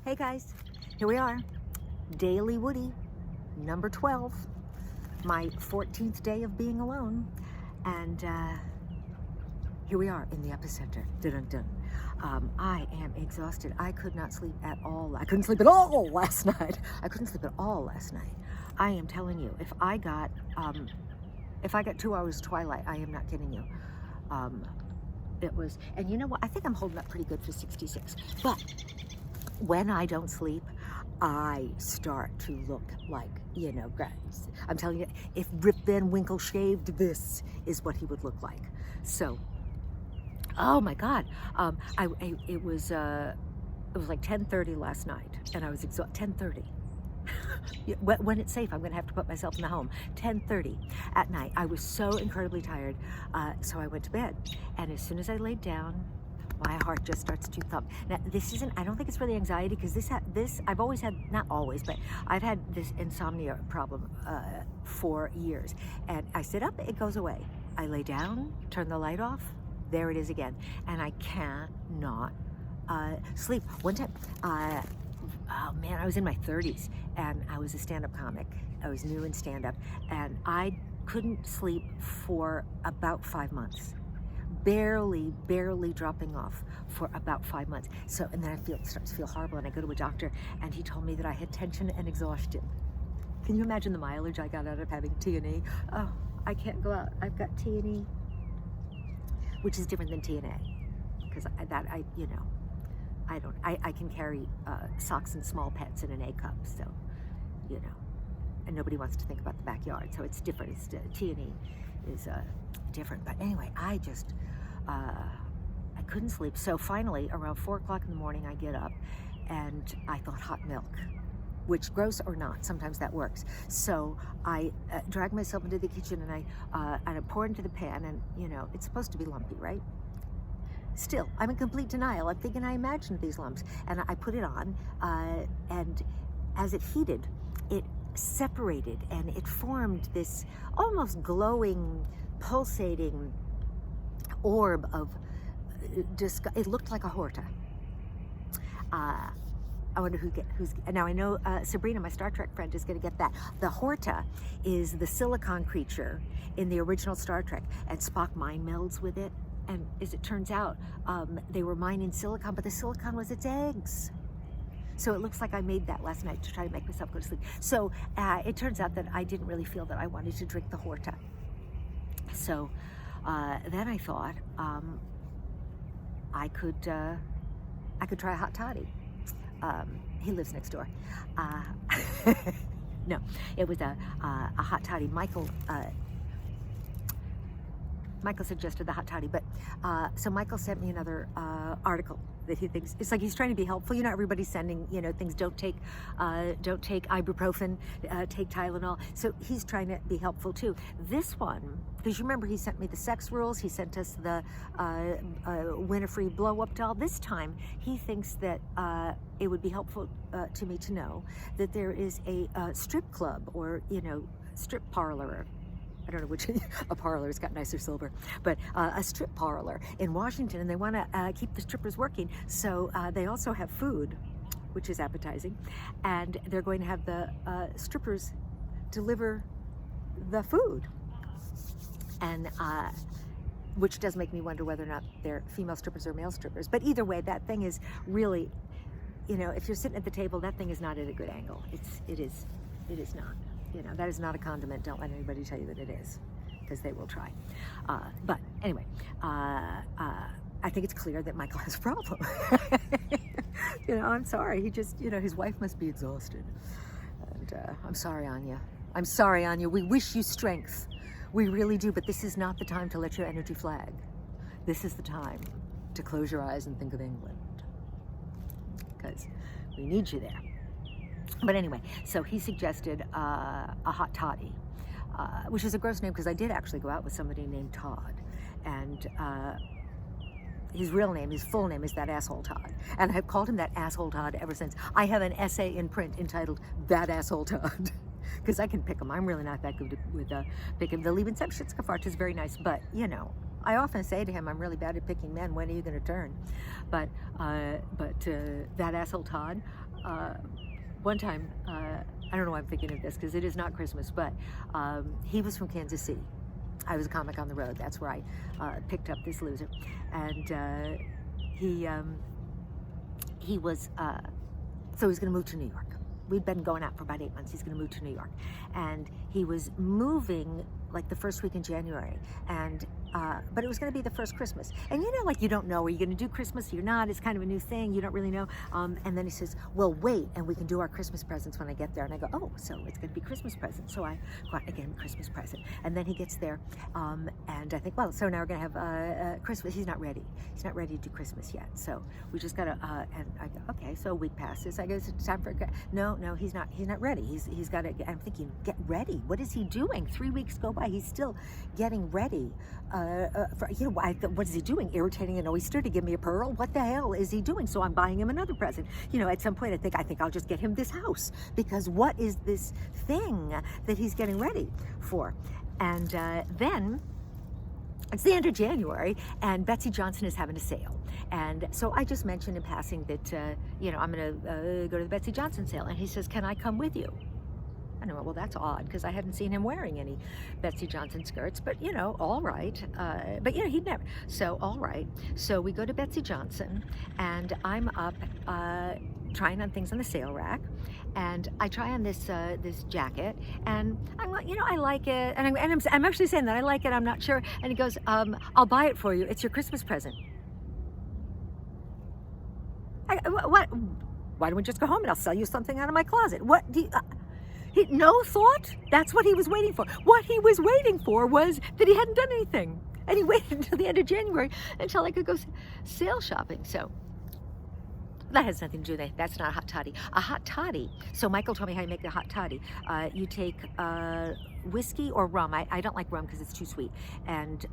Hey guys, here we are, Daily Woodie, number 12, my 14th day of being alone, and here we are in the epicenter. Dun-dun-dun. I am exhausted. I could not sleep at all. I couldn't sleep at all last night. I am telling you, if I got 2 hours of twilight, I am not kidding you. It was, and you know what? I think I'm holding up pretty good for 66. But when I don't sleep, I start to look like, guys. I'm telling you, if Rip Van Winkle shaved, this is what he would look like. So, oh my God, it was like 10:30 last night, and I was exhausted. 10:30. When it's safe, I'm going to have to put myself in the home. 10:30 at night. I was so incredibly tired, so I went to bed. And as soon as I laid down, my heart just starts to thump. Now, this isn't, I don't think it's really anxiety, because I've always had, not always, but I've had this insomnia problem for years. And I sit up, it goes away. I lay down, turn the light off, there it is again. And I cannot sleep. One time, oh man, I was in my 30s, and I was a stand-up comic. I was new in stand-up, and I couldn't sleep for about 5 months. Barely dropping off for about 5 months. So, and then I start to feel horrible, and I go to a doctor, and he told me that I had tension and exhaustion. Can you imagine the mileage I got out of having T&E? Oh, I can't go out. I've got T&E, which is different than TNA, because I can carry socks and small pets in an A cup, so, and nobody wants to think about the backyard, so it's different. It's T&E is different. But anyway, I couldn't sleep. So finally, around 4 o'clock in the morning, I get up, and I thought hot milk, which, gross or not, sometimes that works. So I drag myself into the kitchen, and I pour into the pan, and it's supposed to be lumpy, right? Still, I'm in complete denial. I'm thinking I imagined these lumps, and I put it on, and as it heated, it separated, and it formed this almost glowing, pulsating orb of it looked like a Horta. I wonder who's now. I know Sabrina, my Star Trek friend, is going to get that. The Horta is the silicon creature in the original Star Trek, and Spock mind melds with it. And as it turns out, they were mining silicon, but the silicon was its eggs. So it looks like I made that last night to try to make myself go to sleep. So it turns out that I didn't really feel that I wanted to drink the Horta. So then I thought I could try a hot toddy. He lives next door. No, it was a hot toddy. Michael suggested the hot toddy, but so Michael sent me another article that he thinks, it's like he's trying to be helpful. Everybody's sending things. Don't take ibuprofen, take Tylenol. So he's trying to be helpful too. This one, because you remember he sent me the sex rules, he sent us the win a free blow up doll. This time he thinks that it would be helpful to me to know that there is a strip club, or strip parlor. I don't know which, a parlor's got nicer silver, but a strip parlor in Washington, and they want to keep the strippers working. So they also have food, which is appetizing, and they're going to have the strippers deliver the food. And which does make me wonder whether or not they're female strippers or male strippers. But either way, that thing is really, if you're sitting at the table, that thing is not at a good angle. It is not. That is not a condiment. Don't let anybody tell you that it is, because they will try. But anyway, I think it's clear that Michael has a problem. I'm sorry. He just, his wife must be exhausted. And I'm sorry, Anya. I'm sorry, Anya. We wish you strength. We really do. But this is not the time to let your energy flag. This is the time to close your eyes and think of England, because we need you there. But anyway, so he suggested a hot toddy, which is a gross name, because I did actually go out with somebody named Todd, and his full name is that asshole Todd, and I've called him that asshole Todd ever since. I have an essay in print entitled "That Asshole Todd," because I can pick him. I'm really not that good with picking. The Liebenceptionskafart is very nice, but I often say to him, I'm really bad at picking men. When are you going to turn? But that asshole Todd, one time, I don't know why I'm thinking of this because it is not Christmas, but he was from Kansas City. I was a comic on the road. That's where I picked up this loser. And he was, so he's going to move to New York. We'd been going out for about 8 months. He's going to move to New York. And he was moving like the first week in January. And but it was going to be the first Christmas. And you know, like you don't know, are you going to do Christmas? You're not. It's kind of a new thing. You don't really know. And then he says, well, wait, and we can do our Christmas presents when I get there. And I go, oh, so it's going to be Christmas presents. So I got, again, Christmas present. And then he gets there. And I think, well, so now we're going to have Christmas. He's not ready. He's not ready to do Christmas yet. So we just got to, and I go, okay, so a week passes. I go, it's time for, no, he's not ready. He's got to, I'm thinking, get ready. What is he doing? 3 weeks go by. He's still getting ready. What is he doing? Irritating an oyster to give me a pearl? What the hell is he doing? So I'm buying him another present. You know, at some point I think I'll just get him this house, because what is this thing that he's getting ready for? And then it's the end of January, and Betsy Johnson is having a sale. And so I just mentioned in passing that, you know, I'm going to go to the Betsy Johnson sale. And he says, can I come with you? I know, well, that's odd, because I hadn't seen him wearing any Betsy Johnson skirts, but, you know, all right. But, you know, he'd never. So, all right. So we go to Betsy Johnson, and I'm up trying on things on the sale rack. And I try on this this jacket, and I'm like, you know, I like it. And I'm actually saying that I like it. I'm not sure. And he goes, I'll buy it for you. It's your Christmas present. What? Why don't we just go home and I'll sell you something out of my closet? What do you... no thought? That's what he was waiting for. What he was waiting for was that he hadn't done anything. And he waited until the end of January until I could go sale shopping. So that has nothing to do with it. That's not a hot toddy. A hot toddy. So Michael told me how you make a hot toddy. You take whiskey or rum. I don't like rum because it's too sweet. And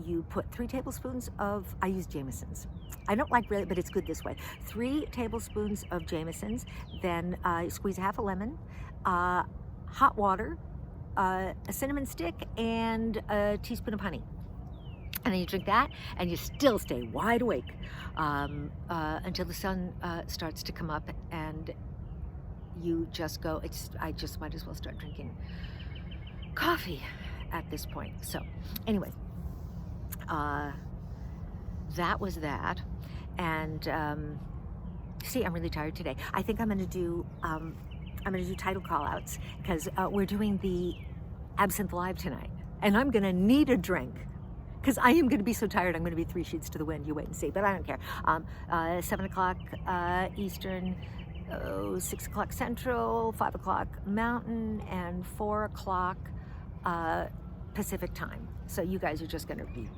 you put 3 tablespoons of, I use Jameson's. I don't like really, but it's good this way. 3 tablespoons of Jameson's. Then squeeze half a lemon. Hot water, a cinnamon stick, and a teaspoon of honey. And then you drink that, and you still stay wide awake until the sun starts to come up, and you just go, I just might as well start drinking coffee at this point. So anyway, that was that. And see, I'm really tired today. I think I'm going to do title call outs, because we're doing the Absinthe Live tonight, and I'm going to need a drink, because I am going to be so tired. I'm going to be 3 sheets to the wind. You wait and see, but I don't care. 7 o'clock Eastern, 6 o'clock Central, 5 o'clock Mountain, and 4 o'clock Pacific time. So you guys are just going to be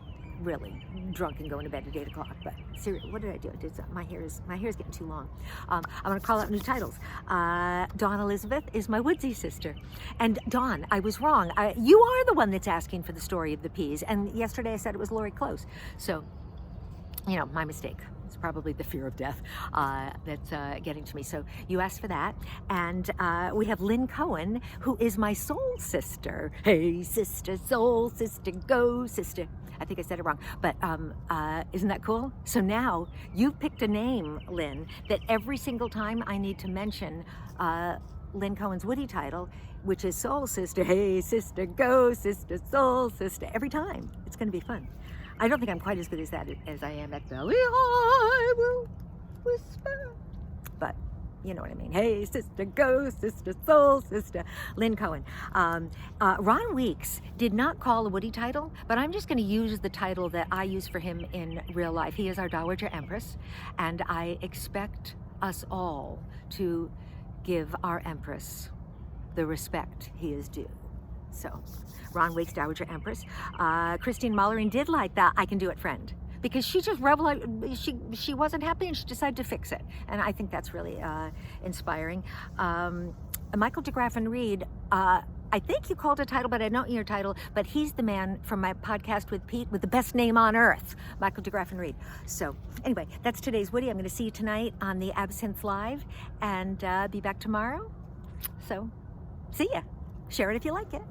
really drunk and going to bed at 8 o'clock. But seriously, what did I do? My hair is getting too long. I'm going to call out new titles. Dawn Elizabeth is my Woodie sister. And Dawn, I was wrong. You are the one that's asking for the story of the peas. And yesterday I said it was Lori Close. So, you know, my mistake. It's probably the fear of death that's getting to me. So you asked for that. And we have Lynn Cohen, who is my soul sister. Hey, sister, soul sister, go, sister. I think I said it wrong, but isn't that cool? So now you've picked a name, Lynn, that every single time I need to mention Lynn Cohen's Woodie title, which is Soul Sister, hey sister, go sister, soul sister, every time. It's going to be fun. I don't think I'm quite as good as that as I am at Belly I will whisper, but you know what I mean. Hey, sister, go, sister, soul, sister. Lynn Cohen. Ron Weeks did not call a Woodie title, but I'm just going to use the title that I use for him in real life. He is our Dowager Empress, and I expect us all to give our Empress the respect he is due. So, Ron Weeks, Dowager Empress. Christine Mullering did like that I Can Do It friend, because she just she wasn't happy and she decided to fix it. And I think that's really inspiring. Michael DeGraffin Reed, I think you called a title, but I don't know your title, but he's the man from my podcast with Pete with the best name on earth, Michael DeGraffin Reed. So anyway, that's today's Woodie. I'm going to see you tonight on the Absinthe Live, and be back tomorrow. So see ya. Share it if you like it.